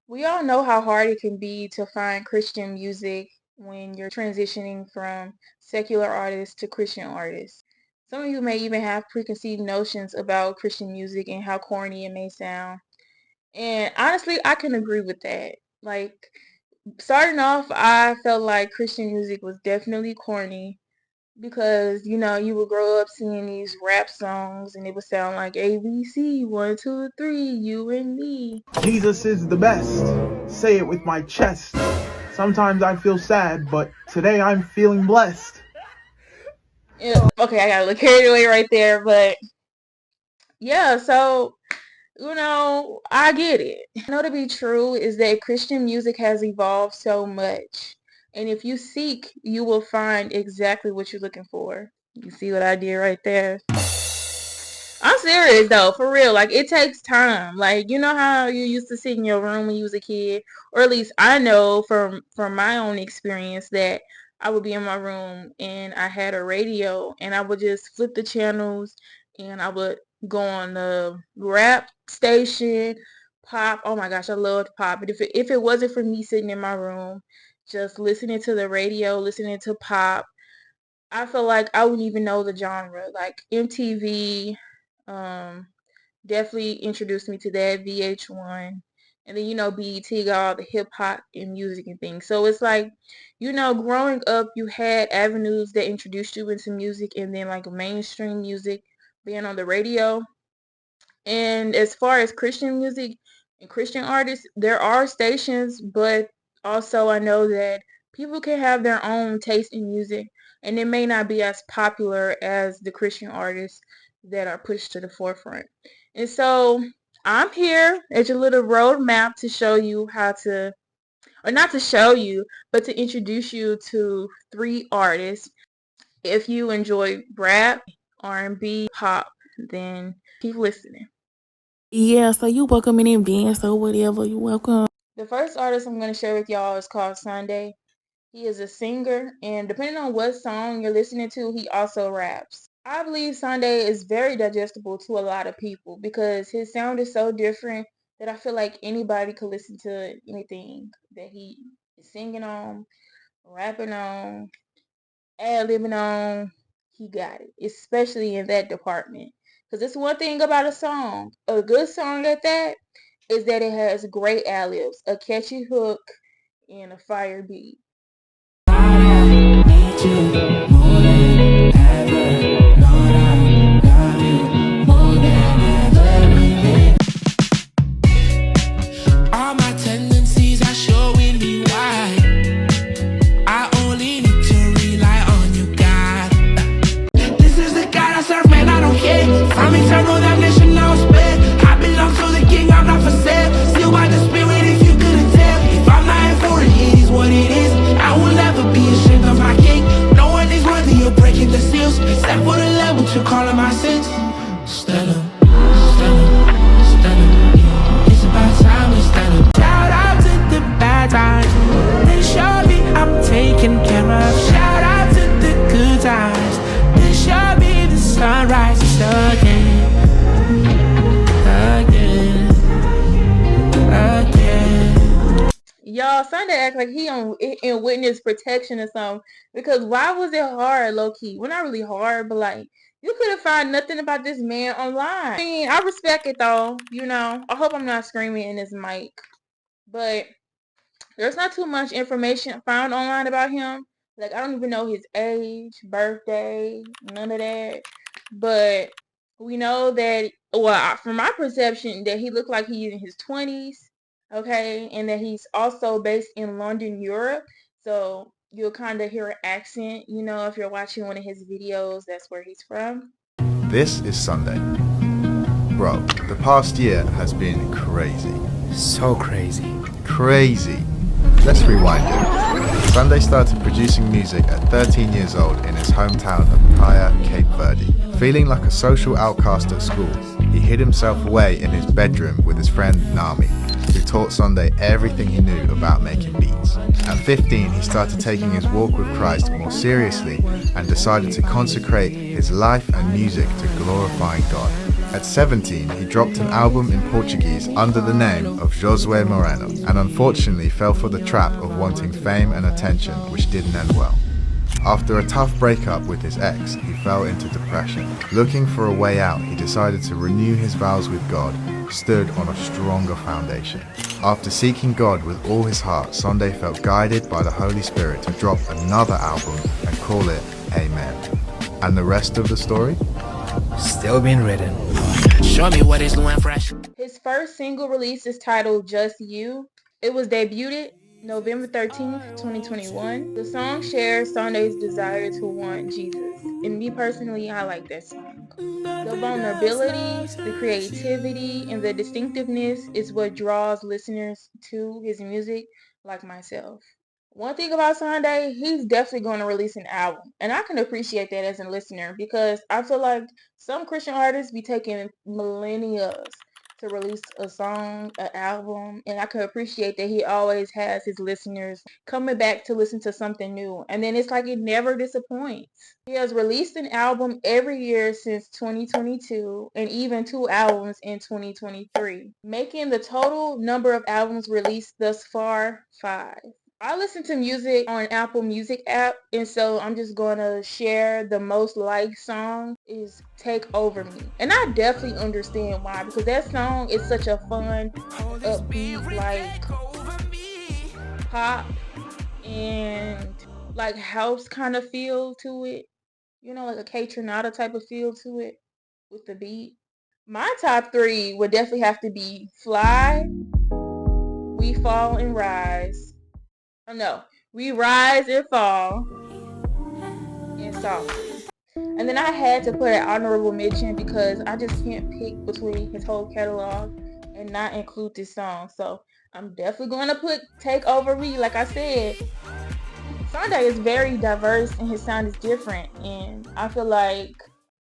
We all know how hard it can be to find Christian music when you're transitioning from secular artists to Christian artists. Some of you may even have preconceived notions about Christian music and how corny it may sound. And honestly, I can agree with that. Like, starting off, I felt like Christian music was definitely corny because you would grow up singing these rap songs and it would sound like ABC 1 2 3 you and me. Jesus is the best. Say it with my chest. Sometimes I feel sad, but today I'm feeling blessed. Yeah, okay, I got a little carried away right there, but yeah, so I get it. I know to be true is that Christian music has evolved so much. And if you seek, you will find exactly what you're looking for. You see what I did right there? I'm serious though, for real. Like, it takes time. Like, you know how you used to sit in your room when you was a kid, or at least I know from my own experience that I would be in my room and I had a radio and I would just flip the channels and I would go on the rap station, pop. Oh my gosh, I loved pop. But if it wasn't for me sitting in my room, just listening to the radio, listening to pop, I feel like I wouldn't even know the genre. Like MTV, um, definitely introduced me to that, VH1. And then, BET got all the hip hop and music and things. So it's like, growing up, you had avenues that introduced you into music and then like mainstream music being on the radio. And as far as Christian music and Christian artists, there are stations, but also I know that people can have their own taste in music and it may not be as popular as the Christian artists that are pushed to the forefront. And so I'm here as your little roadmap to show you how to, or not to show you, but to introduce you to three artists. If you enjoy rap, R&B, pop, then keep listening. Yeah, so you welcome in advance or whatever. You welcome. The first artist I'm going to share with y'all is called Sunday. He is a singer, and depending on what song you're listening to, he also raps. I believe Sunday is very digestible to a lot of people because his sound is so different that I feel like anybody could listen to anything that he is singing on, rapping on, ad-libbing on. He got it, especially in that department. Because it's one thing about a song, a good song at that, is that it has great ad-libs, a catchy hook, and a fire beat. All my tendencies are showing me why I only need to rely on you, God. This is the God I serve, man, I don't care. From eternal damnation, now it's bad. I belong to the King, I'm not for sale. Still by the Spirit, if you couldn't tell. If I'm not in for it, it is what it is. I will never be ashamed of my King. No one is worthy of breaking the seals, except for the level to call on my sins. Stand up, stand up, stand up. It's about time we stand up. Shout out to the bad times. They show me I'm taken care of. Shout out to the good times. They show me the sun rises again, again, again. Y'all, Sunday act like he in witness protection or something. Because why was it hard, low key? Well, not really hard, but like you couldn't find nothing about this man online. I mean, I respect it though. I hope I'm not screaming in this mic, but there's not too much information found online about him. Like I don't even know his age, birthday, none of that. But we know that, well, from my perception, that he looked like he's in his 20s, okay, and that he's also based in London, Europe. So you'll kind of hear an accent, if you're watching one of his videos, that's where he's from. This is Sunday. Bro, the past year has been crazy. So crazy. Crazy. Let's rewind it. Sunday started producing music at 13 years old in his hometown of Praia, Cape Verde. Feeling like a social outcast at school, he hid himself away in his bedroom with his friend Nami, who taught Sunday everything he knew about making beats. At 15, he started taking his walk with Christ more seriously and decided to consecrate his life and music to glorifying God. At 17, he dropped an album in Portuguese under the name of Josué Moreno, and unfortunately fell for the trap of wanting fame and attention, which didn't end well. After a tough breakup with his ex, he fell into depression. Looking for a way out, he decided to renew his vows with God, stood on a stronger foundation. After seeking God with all his heart, Sunday felt guided by the Holy Spirit to drop another album and call it Amen. And the rest of the story? Still being written. Show me what is new and fresh. His first single release is titled Just You. It was debuted November 13th, 2021. The song shares Sunday's desire to want Jesus. And me personally, I like that song. The vulnerability, the creativity, and the distinctiveness is what draws listeners to his music, like myself. One thing about Sunday, he's definitely going to release an album. And I can appreciate that as a listener because I feel like some Christian artists be taking millennia to release a song, an album, and I can appreciate that he always has his listeners coming back to listen to something new. And then it's like it never disappoints. He has released an album every year since 2022 and even 2 albums in 2023, making the total number of albums released thus far 5. I listen to music on Apple Music app, and so I'm just going to share the most liked song is Take Over Me. And I definitely understand why, because that song is such a fun, upbeat, like pop and like house kind of feel to it. You know, like a K Tronada type of feel to it with the beat. My top 3 would definitely have to be Fly, We Fall and Rise. Oh no, We Rise and Fall, and Softly. And then I had to put an honorable mention because I just can't pick between his whole catalog and not include this song. So I'm definitely going to put Take Over Me. Like I said, Sunday is very diverse and his sound is different. And I feel like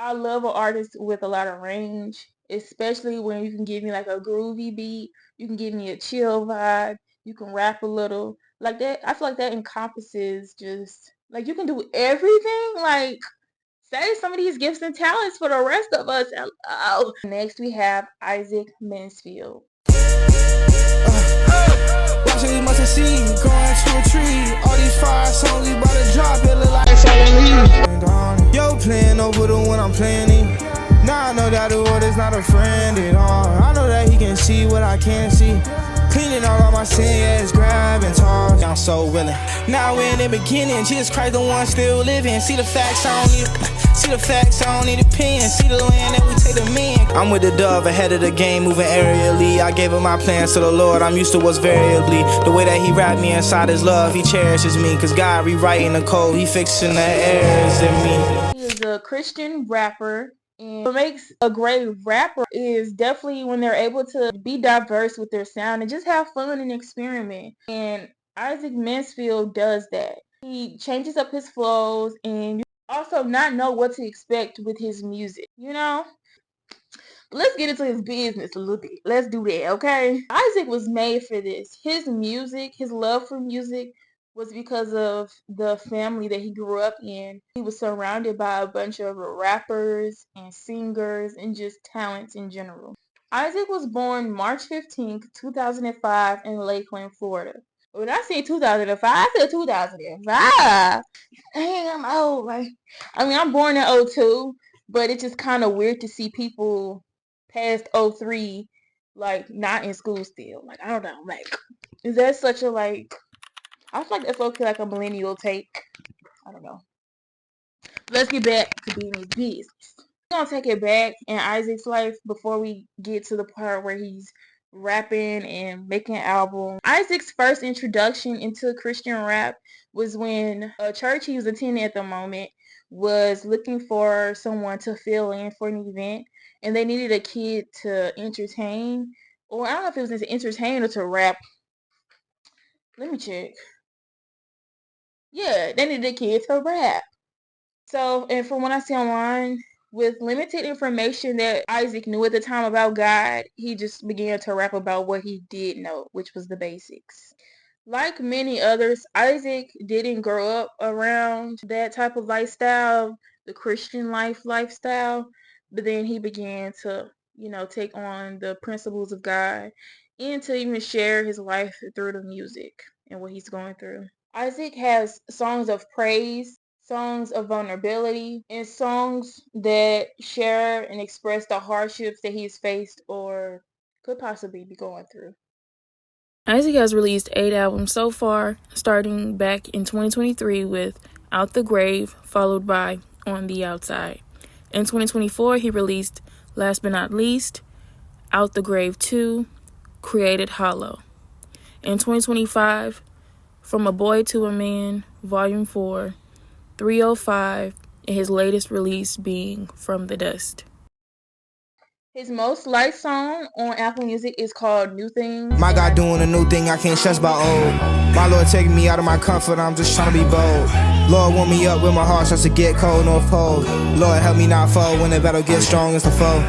I love an artist with a lot of range, especially when you can give me like a groovy beat, you can give me a chill vibe, you can rap a little. Like that, I feel like that encompasses just like you can do everything. Like say some of these gifts and talents for the rest of us. Oh. Next we have Isaac Mansfield. Watching these must have seen going to a tree. All these fire songs we about to drop, it look like falling. Yo, playing over the one I'm playing in. Now I know that the world is not a friend at all. I know that he can see what I can't see. Cleaning all of my sin, yeah, it's grabbing tall. I'm so willing. Now we're in the beginning, Jesus Christ the one still living. See the facts, I don't need see the facts, I don't need opinions. See the land that we take the men. I'm with the dove ahead of the game, moving aerially. I gave him my plans to the Lord, I'm used to what's variably. The way that he wrapped me inside his love, he cherishes me. Cause God rewriting the code, he fixing the errors in me. He is a Christian rapper. And what makes a great rapper is definitely when they're able to be diverse with their sound and just have fun and experiment. And Isaac Mansfield does that. He changes up his flows and you also not know what to expect with his music, you know? Let's get into his business a little bit. Let's do that, okay? Isaac was made for this. His music, his love for music was because of the family that he grew up in. He was surrounded by a bunch of rappers and singers and just talents in general. Isaac was born March 15th, 2005 in Lakeland, Florida. When I say 2005, I said 2005. Dang, I'm old. Like, I mean, I'm born in '02, but it's just kind of weird to see people past '03 like not in school still. Like, I don't know. Like, is that such a like? I feel like that's okay, like a millennial take. I don't know. Let's get back to being his business. We're gonna take it back in Isaac's life before we get to the part where he's rapping and making an album. Isaac's first introduction into Christian rap was when a church he was attending at the moment was looking for someone to fill in for an event, and they needed a kid to entertain, or I don't know if it was to entertain or to rap. Let me check. Yeah, they needed a kid to rap. So, and from what I see online, with limited information that Isaac knew at the time about God, he just began to rap about what he did know, which was the basics. Like many others, Isaac didn't grow up around that type of lifestyle, the Christian lifestyle, but then he began to take on the principles of God and to even share his life through the music and what he's going through. Isaac has songs of praise, songs of vulnerability, and songs that share and express the hardships that he's faced or could possibly be going through. Isaac has released 8 albums so far, starting back in 2023 with Out the Grave, followed by On the Outside. In 2024, he released Last But Not Least, Out the Grave 2, Created Hollow. In 2025, From a Boy to a Man, Volume 4, 305, and his latest release being From the Dust. His most liked song on Apple Music is called New Things. My God doing a new thing, I can't stress about old. My Lord taking me out of my comfort, I'm just trying to be bold. Lord warm me up when my heart starts to get cold, North Pole. Lord help me not fall when the battle gets strong as the foe.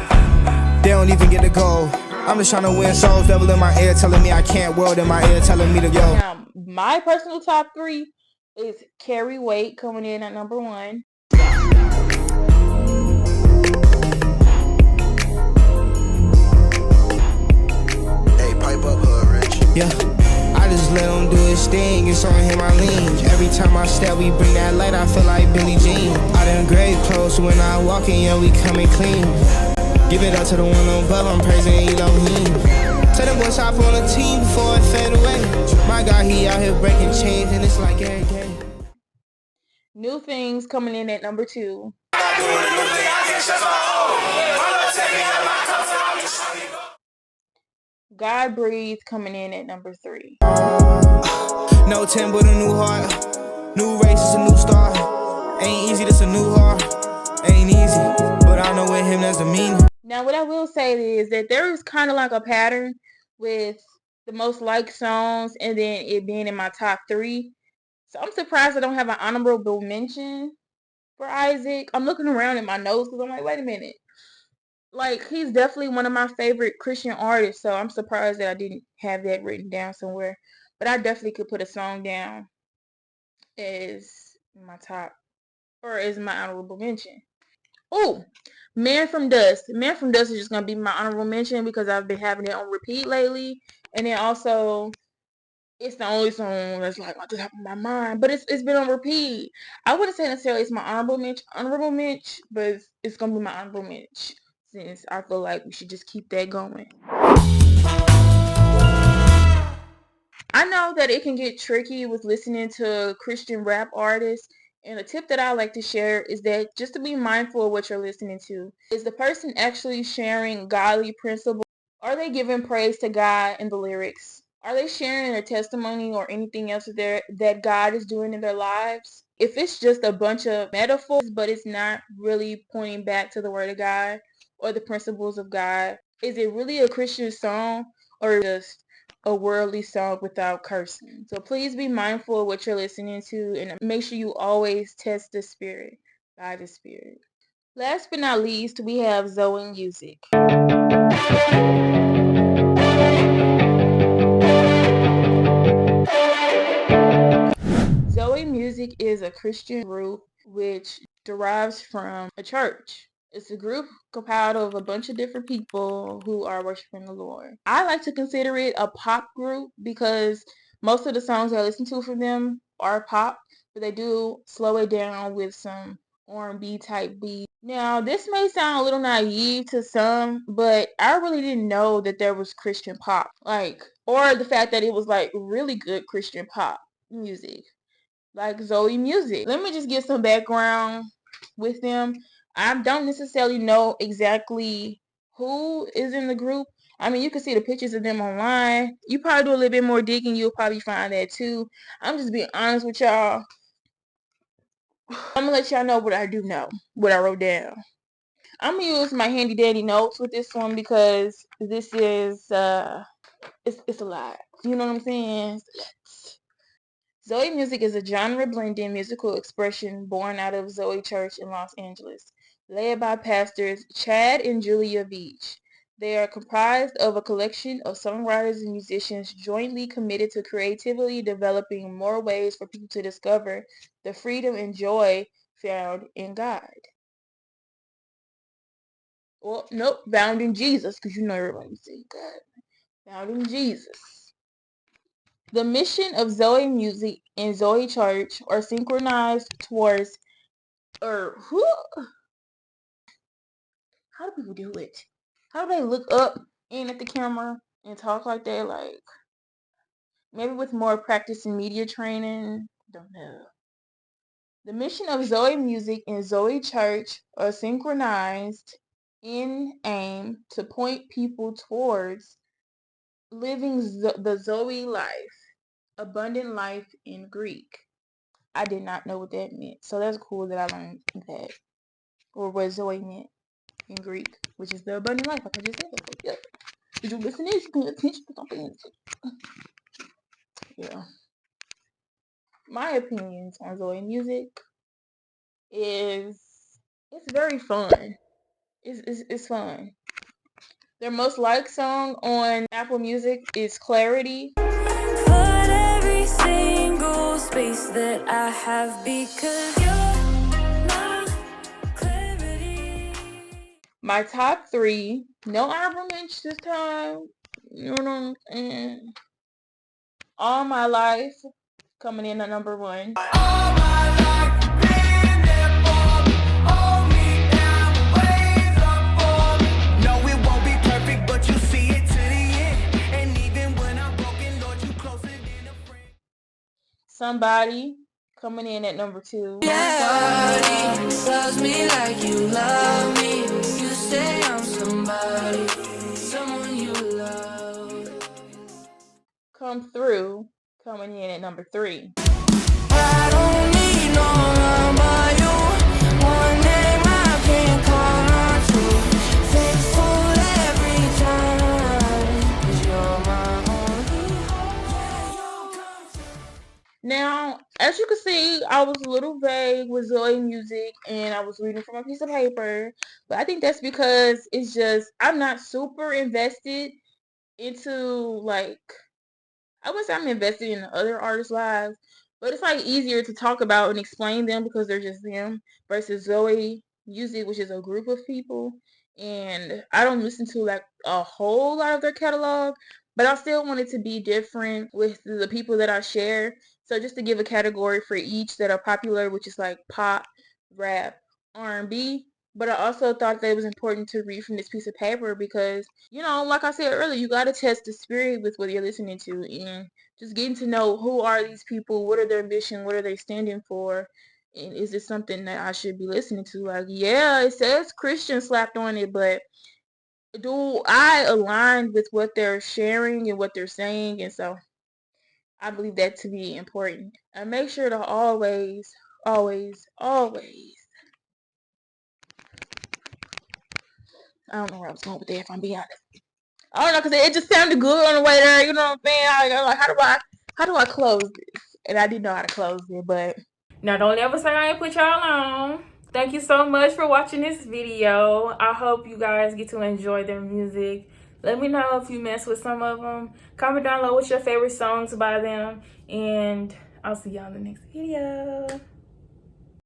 They don't even get the goal. I'm just trying to win souls, devil in my ear telling me I can't, world in my ear telling me to go. Now, my personal top 3 is Carry Weight coming in at number 1. Yeah, I just let him do his thing, it's on him I lean. Every time I step, we bring that light, I feel like Billie Jean. I done grave clothes, when I walk in, yeah, we coming clean. Give it up to the one above, I'm praising Elohim. Tell them boys hop on the team before it fade away. My God, he out here breaking chains, and it's like every day. New Things coming in at number 2. God Breathe coming in at number 3. No 10 but a new heart. New race is a new start. Ain't easy, this a new heart. Ain't easy, but I know with him there's a meaning. Now, what I will say is that there is kind of like a pattern with the most liked songs and then it being in my top 3. So I'm surprised I don't have an honorable mention for Isaac. I'm looking around at my notes because I'm like, wait a minute. Like, he's definitely one of my favorite Christian artists, so I'm surprised that I didn't have that written down somewhere. But I definitely could put a song down as my top, or as my honorable mention. Oh, Man from Dust. Man from Dust is just going to be my honorable mention because I've been having it on repeat lately. And then also, it's the only song that's like on the top of my mind, but it's been on repeat. I wouldn't say necessarily it's my honorable mention, but it's gonna be my honorable mention since I feel like we should just keep that going. I know that it can get tricky with listening to Christian rap artists, and a tip that I like to share is that just to be mindful of what you're listening to. Is the person actually sharing godly principles? Are they giving praise to God in the lyrics? Are they sharing their testimony or anything else that God is doing in their lives? If it's just a bunch of metaphors, but it's not really pointing back to the Word of God or the principles of God, is it really a Christian song or just a worldly song without cursing? So please be mindful of what you're listening to and make sure you always test the Spirit by the Spirit. Last but not least, we have Zoe Music. Zoe Music is a Christian group which derives from a church. It's a group compiled of a bunch of different people who are worshiping the Lord. I like to consider it a pop group because most of the songs I listen to from them are pop, but they do slow it down with some R&B type beat. Now, this may sound a little naive to some, but I really didn't know that there was Christian pop, or the fact that it was really good Christian pop music, like Zoe Music. Let me just give some background with them. I don't necessarily know exactly who is in the group. I mean, you can see the pictures of them online. You probably do a little bit more digging, you'll probably find that too. I'm just being honest with y'all. I'm gonna let y'all know what I do know, what I wrote down. I'm gonna use my handy dandy notes with this one because this is it's a lot. You know what I'm saying? Zoe Music is a genre-blending musical expression born out of Zoe Church in Los Angeles, led by pastors Chad and Julia Beach. They are comprised of a collection of songwriters and musicians jointly committed to creatively developing more ways for people to discover the freedom and joy found in God. Well, nope, bound in Jesus, because you know everybody say that. Bound in Jesus. The mission of Zoe Music and Zoe Church are synchronized towards, or who? How do people do it? How do they look up in at the camera and talk like that? Like, maybe with more practice in media training. Don't know. The mission of Zoe Music and Zoe Church are synchronized in aim to point people towards living the Zoe life, abundant life in Greek. I did not know what that meant, so that's cool that I learned that, or what Zoe meant in Greek, which is the abundant life, like I just said. Yeah. Did you listen to this? You pay attention to something. Yeah. My opinions on Zoe Music is it's very fun. It's fun. Their most liked song on Apple Music is Clarity. Put every single space that I have because you're my clarity. My top 3, no honorable mentions this time. You know what I'm saying? All My Life coming in at number 1. All my life you've been there for me. Hold me down, ways up for me. No, it won't be perfect, but you see it to the end. And even when I'm broken, Lord, you closer than a friend. Somebody coming in at number 2. Somebody loves me like you love me. You say I'm somebody, someone you love. Come Through coming in at number 3. I don't need no one but you. One name I can call on to. Faithful every time, 'cause you're my only hope. Now, as you can see, I was a little vague with Zoe Music and I was reading from a piece of paper, but I think that's because it's just I'm not super invested into, like, I wouldn't say I'm invested in other artists' lives, but it's like easier to talk about and explain them because they're just them versus Zoe Music, which is a group of people. And I don't listen to like a whole lot of their catalog, but I still want it to be different with the people that I share. So just to give a category for each that are popular, which is like pop, rap, R&B. But I also thought that it was important to read from this piece of paper because, you know, like I said earlier, you got to test the spirit with what you're listening to and just getting to know who are these people, what are their mission, what are they standing for, and is this something that I should be listening to? Like, yeah, it says Christian slapped on it, but do I align with what they're sharing and what they're saying? And so I believe that to be important. And make sure to always, always, always, I don't know where I was going with that, if I'm being honest. I don't know, because it just sounded good on the way there, you know what I'm saying? I'm like, how do I close this? And I didn't know how to close it, but Now, don't ever say I ain't put y'all on. Thank you so much for watching this video. I hope you guys get to enjoy their music. Let me know if you mess with some of them. Comment down below what's your favorite songs by them. And I'll see y'all in the next video.